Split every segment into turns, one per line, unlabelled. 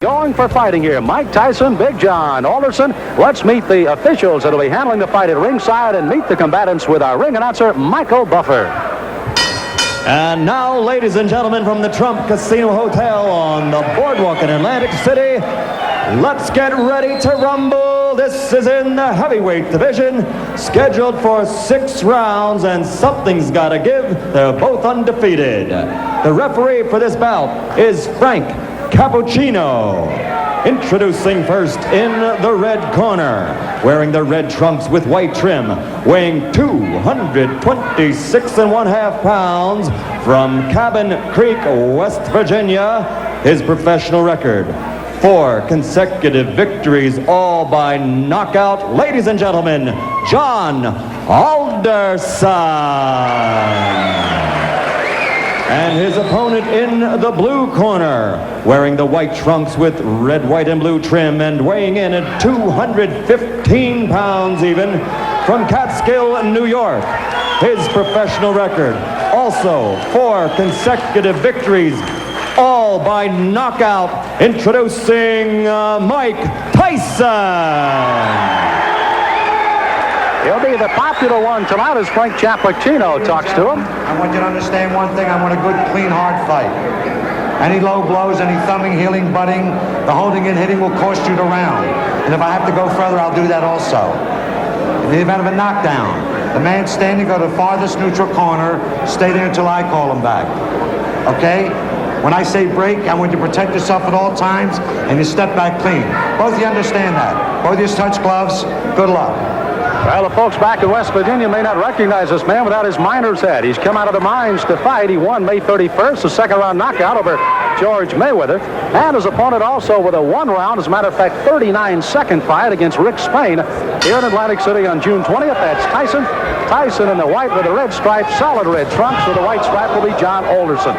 Going for fighting here, Mike Tyson, Big John Alderson. Let's meet the officials that will be handling the fight at ringside and meet the combatants with our ring announcer, Michael Buffer.
And now, ladies and gentlemen, from the Trump Casino Hotel on the boardwalk in Atlantic City, let's get ready to rumble. This is in the heavyweight division, scheduled for 6 rounds, and something's got to give. They're both undefeated. The referee for this bout is Frank Cappuccino. Introducing first in the red corner, wearing the red trunks with white trim, weighing 226.5 pounds, from Cabin Creek, West Virginia, his professional record: 4 consecutive victories, all by knockout. Ladies and gentlemen, John Alderson. And his opponent in the blue corner, wearing the white trunks with red, white, and blue trim, and weighing in at 215 pounds even, from Catskill, New York. His professional record, also 4 consecutive victories, all by knockout. Introducing Mike Tyson.
He'll be the popular one tonight as Frank Cappuccino talks to him.
I want you to understand one thing. I want a good, clean, hard fight. Any low blows, any thumbing, heeling, butting, the holding and hitting will cost you the round. And if I have to go further, I'll do that also. In the event of a knockdown, the man standing, go to the farthest neutral corner, stay there until I call him back. Okay? When I say break, I want you to protect yourself at all times, and you step back clean. Both of you understand that. Both of you touch gloves. Good luck.
Well, the folks back in West Virginia may not recognize this man without his miner's hat. He's come out of the mines to fight. He won May 31st, a second-round knockout over George Mayweather. And his opponent also with a 1-round, as a matter of fact, 39-second fight against Rick Spain here in Atlantic City on June 20th. That's Tyson. Tyson in the white with a red stripe, solid red trunks with a white stripe will be John Alderson.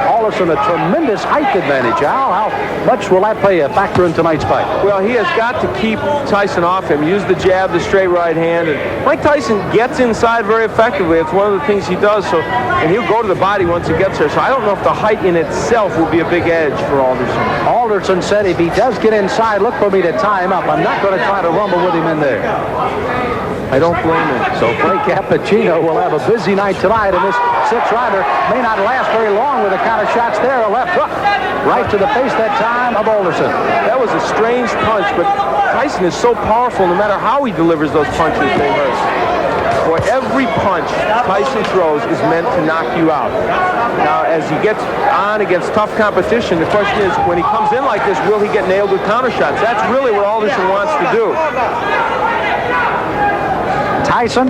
Alderson, a tremendous height advantage. How much will that play a factor in tonight's fight?
Well, he has got to keep Tyson off him. Use the jab, the straight right hand. And Mike Tyson gets inside very effectively. It's one of the things he does. And he'll go to the body once he gets there. So I don't know if the height in itself will be a big edge for Alderson.
Alderson said if he does get inside, look for me to tie him up. I'm not going to try to rumble with him in there.
I don't blame him.
So Frank Cappuccino will have a busy night tonight, and this 6-rounder may not last very long with the kind of shots there. A left hook right to the face that time of Alderson.
That was a strange punch, but Tyson is so powerful. No matter how he delivers those punches, they hurt. Boy, every punch Tyson throws is meant to knock you out. Now, as he gets on against tough competition, the question is, when he comes in like this, will he get nailed with counter shots? That's really what Alderson wants to do.
Tyson,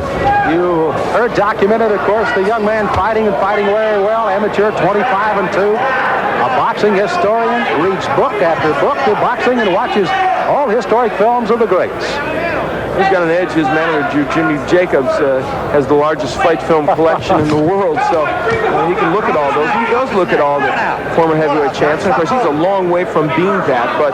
you heard documented, of course, the young man fighting very well, amateur, 25-2. A boxing historian, reads book after book of boxing and watches all historic films of the greats.
He's got an edge. His manager, Jimmy Jacobs, has the largest fight film collection in the world, so he can look at all those. He does look at all the former heavyweight champs. And of course, he's a long way from being that, but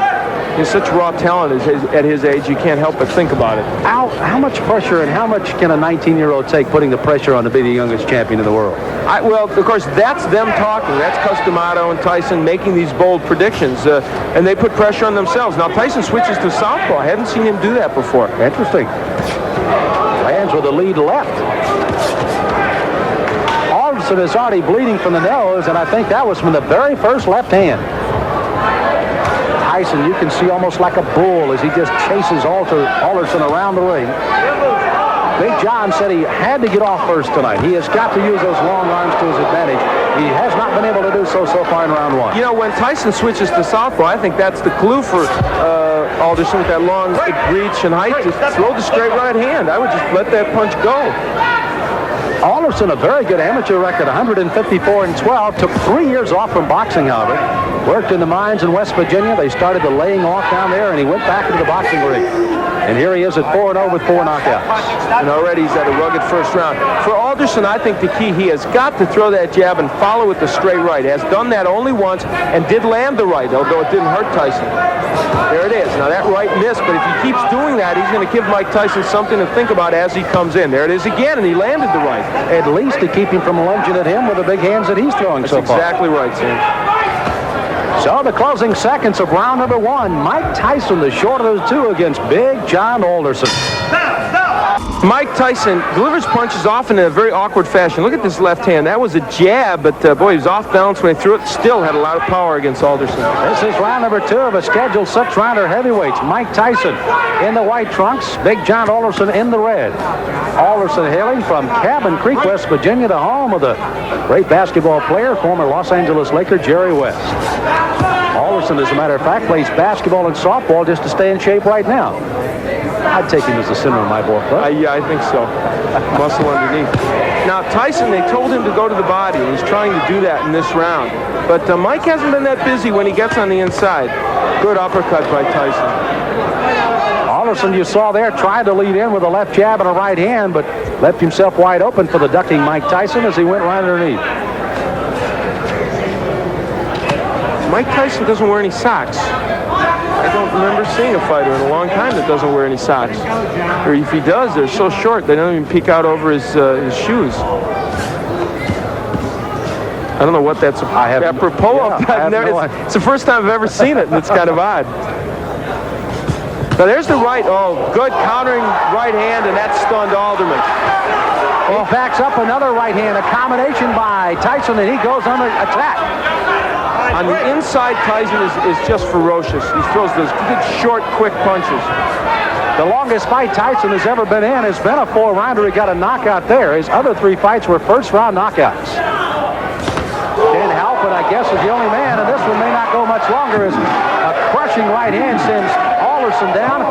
he's such raw talent at his age, you can't help but think about it.
How much pressure and how much can a 19-year-old take putting the pressure on to be the youngest champion in the world?
Well, of course, that's them talking. That's Customato and Tyson making these bold predictions, and they put pressure on themselves. Now, Tyson switches to southpaw. I haven't seen him do that before.
Interesting. Lands with a lead left. Alderson is already bleeding from the nose, and I think that was from the very first left hand. Tyson, you can see almost like a bull as he just chases Alderson around the ring. Big John said he had to get off first tonight. He has got to use those long arms to his advantage. He has not been able to do so far in round 1.
You know, when Tyson switches to southpaw, I think that's the clue for Alderson with that long reach and height. Just throw the straight right hand. I would just let that punch go.
Alderson, a very good amateur record, 154-12. Took 3 years off from boxing, however. Worked in the mines in West Virginia. They started the laying off down there, and he went back into the boxing ring. And here he is at 4-0 with 4 knockouts.
And already he's at a rugged first round. For Alderson, I think the key, he has got to throw that jab and follow with the straight right. Has done that only once and did land the right, although it didn't hurt Tyson. There it is. Now that right missed, but if he keeps doing that, he's going to give Mike Tyson something to think about as he comes in. There it is again, and he landed the right.
At least to keep him from lunging at him with the big hands that he's throwing so far.
That's exactly right, Sam.
So the closing seconds of round number 1. Mike Tyson, the shorter of the two, against Big John Alderson.
Mike Tyson delivers punches often in a very awkward fashion. Look at this left hand. That was a jab, but boy, he was off balance when he threw it. Still had a lot of power against Alderson.
This is round number 2 of a scheduled 6-rounder heavyweights. Mike Tyson in the white trunks, Big John Alderson in the red. Alderson hailing from Cabin Creek, West Virginia, the home of the great basketball player, former Los Angeles Laker Jerry West. Alderson, as a matter of fact, plays basketball and softball just to stay in shape right now. I'd take him as the center of my ball club.
Yeah, I think so. Muscle underneath. Now, Tyson, they told him to go to the body, and he's trying to do that in this round. But Mike hasn't been that busy when he gets on the inside. Good uppercut by Tyson.
Alderson, you saw there, tried to lead in with a left jab and a right hand, but left himself wide open for the ducking Mike Tyson as he went right underneath.
Mike Tyson doesn't wear any socks. I don't remember seeing a fighter in a long time that doesn't wear any socks. Or if he does, they're so short they don't even peek out over his shoes. I don't know what that's apropos of. It's the first time I've ever seen it, and it's kind of odd. Now there's the right. Oh, good countering right hand, and that stunned Alderman.
He backs up another right hand, a combination by Tyson, and he goes under attack.
On the inside, Tyson is just ferocious. He throws those good, short, quick punches.
The longest fight Tyson has ever been in has been a 4-rounder. He got a knockout there. His other 3 fights were first-round knockouts. Can't help it, I guess, is the only man, and this one may not go much longer, as a crushing right hand sends Alderson down.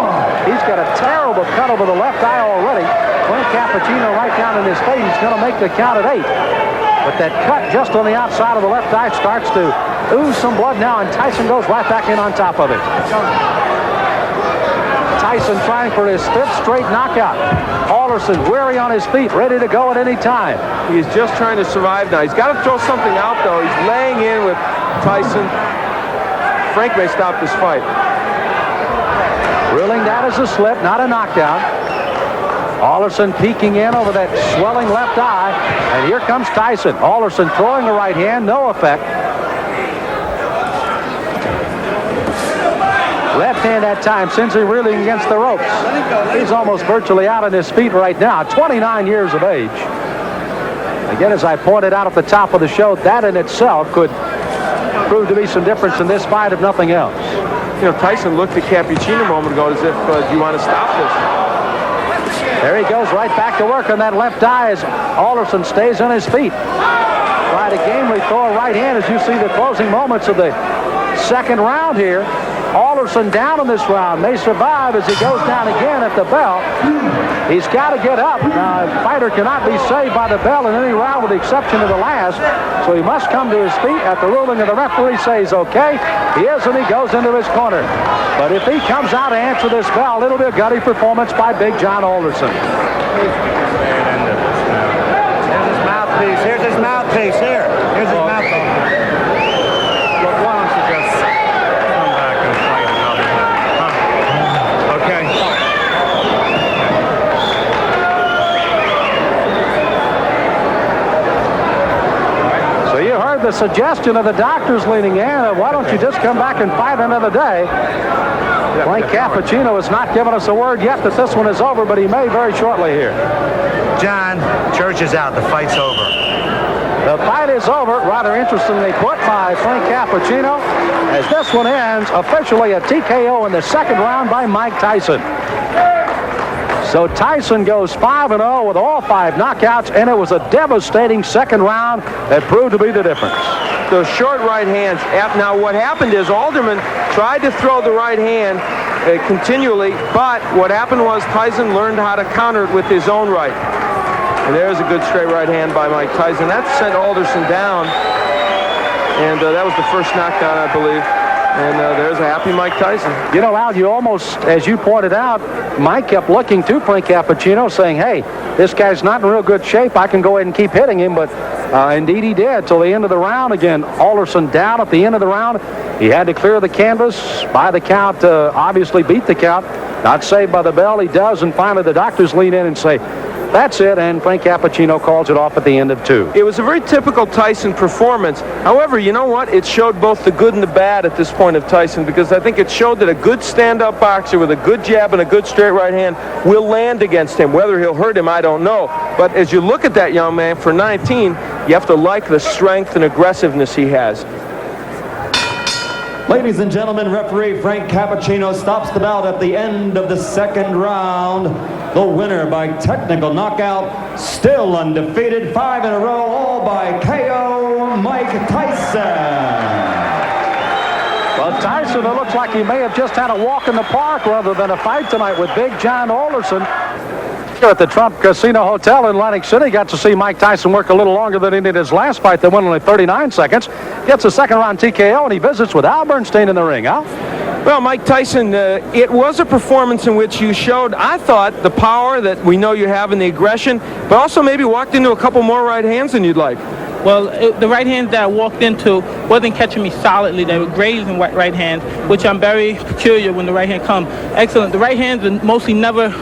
He's got a terrible cut over the left eye already. Frank Cappuccino right down in his face. He's going to make the count at 8. But that cut just on the outside of the left eye starts to ooze some blood now, and Tyson goes right back in on top of it. Tyson trying for his 5th straight knockout. Alderson weary on his feet, ready to go at any time.
He's just trying to survive now. He's got to throw something out, though. He's laying in with Tyson. Frank may stop this fight.
Ruling that as a slip, not a knockdown. Alderson peeking in over that swelling left eye, and here comes Tyson. Alderson throwing a right hand, no effect. Left hand that time, sends him reeling against the ropes. He's almost virtually out on his feet right now, 29 years of age. Again, as I pointed out at the top of the show, that in itself could prove to be some difference in this fight, if nothing else.
You know, Tyson looked at Cappuccino a moment ago as if, do you want to stop this?
There he goes right back to work on that left eye as Alderson stays on his feet. Try to gamely throw a right hand as you see the closing moments of the second round here. Alderson down in this round. May survive as he goes down again at the bell. He's got to get up. Now, a fighter cannot be saved by the bell in any round with the exception of the last. So he must come to his feet at the ruling of the referee says okay. He is, and he goes into his corner. But if he comes out to answer this bell, it'll be a gutty performance by Big John Alderson.
Here's his mouthpiece. Here's his mouthpiece. Here's his mouthpiece.
Look, why don't you just come back and fight another time? Huh? Okay.
So you heard the suggestion of the doctors leaning in. Why don't you just come back and fight another day? Frank Cappuccino has not given us a word yet that this one is over, but he may very shortly here.
John, church is out. The fight's over.
The fight is over, rather interestingly put by Frank Cappuccino, as this one ends officially a TKO in the second round by Mike Tyson. So Tyson goes 5-0 with all 5 knockouts, and it was a devastating second round that proved to be the difference.
Those short right hands. Now, what happened is Alderman tried to throw the right hand continually, but what happened was Tyson learned how to counter it with his own right. And there's a good straight right hand by Mike Tyson. That sent Alderson down, and that was the first knockdown, I believe. And there's a happy Mike Tyson.
You know, Al, you almost, as you pointed out, Mike kept looking to Frank Cappuccino saying, hey, this guy's not in real good shape. I can go ahead and keep hitting him. But indeed he did till the end of the round. Again, Alderson down at the end of the round. He had to clear the canvas by the count, obviously beat the count. Not saved by the bell. He does. And finally the doctors lean in and say, That's it, and Frank Cappuccino calls it off at the end of 2.
It was a very typical Tyson performance. However, you know what? It showed both the good and the bad at this point of Tyson, because I think it showed that a good stand-up boxer with a good jab and a good straight right hand will land against him. Whether he'll hurt him, I don't know. But as you look at that young man, for 19, you have to like the strength and aggressiveness he has.
Ladies and gentlemen, referee Frank Cappuccino stops the bout at the end of the second round. The winner by technical knockout, still undefeated, 5 in a row, all by KO, Mike Tyson.
Well, Tyson, it looks like he may have just had a walk in the park rather than a fight tonight with Big John Alderson. Here at the Trump Casino Hotel in Atlantic City, got to see Mike Tyson work a little longer than he did his last fight. That went only 39 seconds. Gets a second-round TKO, and he visits with Al Bernstein in the ring. Al?
Well, Mike Tyson, it was a performance in which you showed, I thought, the power that we know you have and the aggression, but also maybe walked into a couple more right hands than you'd like.
Well, the right hands that I walked into wasn't catching me solidly. They were grazing right hands, which I'm very peculiar when the right hand comes. Excellent. The right hands are mostly never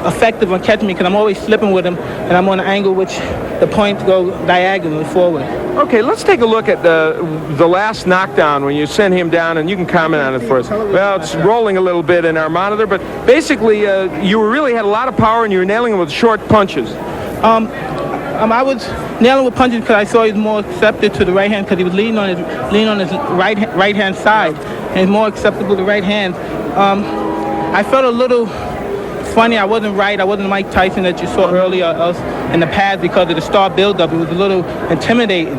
effective on catching me because I'm always slipping with them, and I'm on an angle which the points go diagonally forward.
Okay, let's take a look at the last knockdown when you sent him down, and you can comment on it for us. Well, it's rolling a little bit in our monitor, but basically you really had a lot of power and you were nailing him with short punches.
I was nailing with punches because I saw he was more accepted to the right hand because he was leaning on his right hand side, and more acceptable to right hand. I felt a little funny. I wasn't right. I wasn't Mike Tyson that you saw earlier in the past because of the star buildup. It was a little intimidating.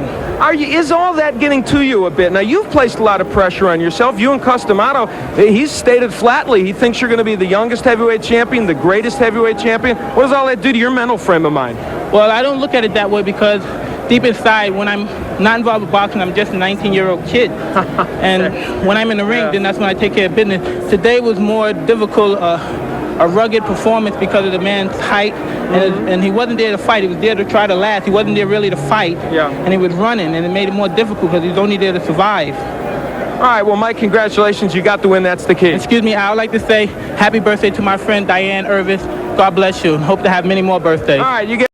Is all that getting to you a bit? Now, you've placed a lot of pressure on yourself. You and Customato, he's stated flatly he thinks you're going to be the youngest heavyweight champion, the greatest heavyweight champion. What does all that do to your mental frame of mind?
Well, I don't look at it that way because deep inside, when I'm not involved with boxing, I'm just a 19-year-old kid. And when I'm in the ring, then that's when I take care of business. Today was more difficult, a rugged performance because of the man's height, and he wasn't there to fight. He was there to try to last. He wasn't there really to fight, and he was running, and it made it more difficult because he was only there to survive.
All right, well, Mike, congratulations. You got the win. That's the key.
Excuse me, I would like to say happy birthday to my friend Diane Irvis. God bless you, and hope to have many more birthdays.
All right, you get